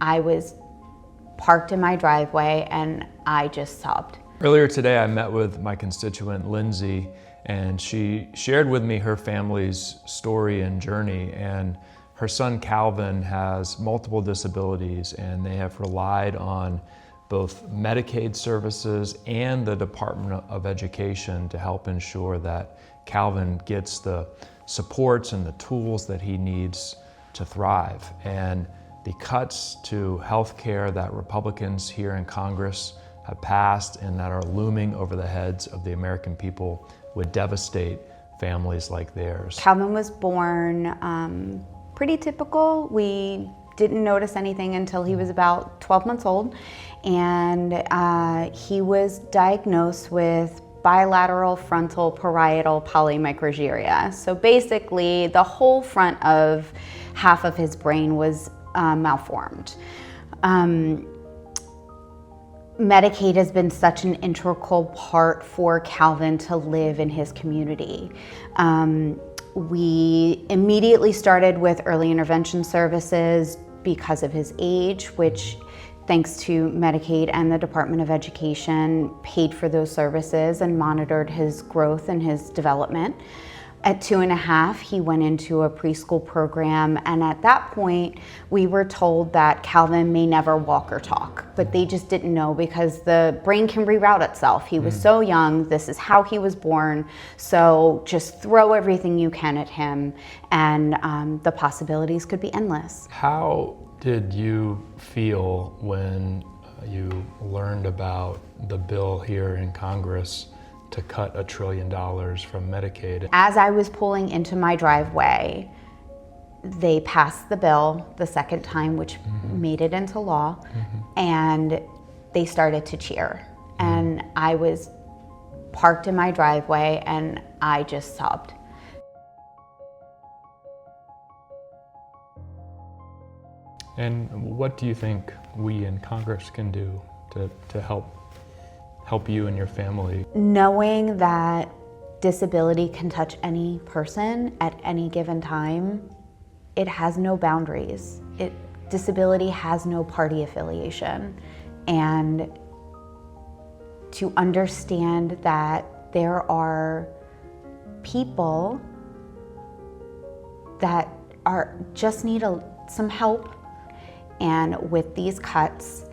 I was parked in my driveway and I just sobbed. Earlier today, I met with my constituent, Lindsay, and she shared with me her family's story and journey. And her son, Calvin, has multiple disabilities, and they have relied on both Medicaid services and the Department of Education to help ensure that Calvin gets the supports and the tools that he needs to thrive. And the cuts to health care that Republicans here in Congress have passed and that are looming over the heads of the American people would devastate families like theirs. Calvin was born pretty typical. We didn't notice anything until he was about 12 months old, and he was diagnosed with bilateral frontal parietal polymicrogyria. So basically, the whole front of half of his brain was malformed. Medicaid has been such an integral part for Calvin to live in his community. We immediately started with early intervention services because of his age, which, thanks to Medicaid and the Department of Education, paid for those services and monitored his growth and his development. At 2.5, he went into a preschool program, and at that point, we were told that Calvin may never walk or talk, but they just didn't know because the brain can reroute itself. He was so young, this is how he was born, so just throw everything you can at him, and the possibilities could be endless. How did you feel when you learned about the bill here in Congress to cut $1 trillion from Medicaid? As I was pulling into my driveway, they passed the bill the second time, which made it into law, and they started to cheer. And I was parked in my driveway and I just sobbed. And what do you think we in Congress can do to help you and your family? Knowing that disability can touch any person at any given time, it has no boundaries. Disability has no party affiliation. And to understand that there are people that just need some help, and with these cuts,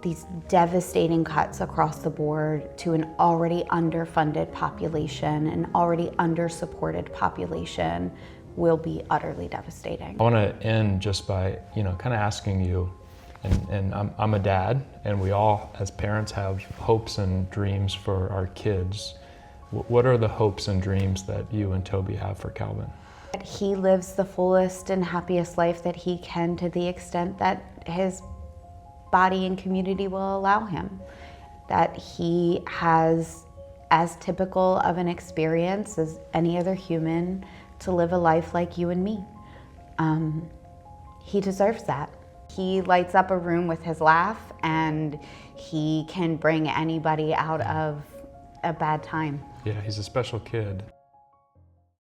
these devastating cuts across the board to an already underfunded population, an already under-supported population, will be utterly devastating. I want to end just by, kind of asking you, and I'm a dad, and we all as parents have hopes and dreams for our kids. What are the hopes and dreams that you and Toby have for Calvin? He lives the fullest and happiest life that he can, to the extent that his body and community will allow him. That he has as typical of an experience as any other human to live a life like you and me. He deserves that. He lights up a room with his laugh, and he can bring anybody out of a bad time. Yeah, he's a special kid.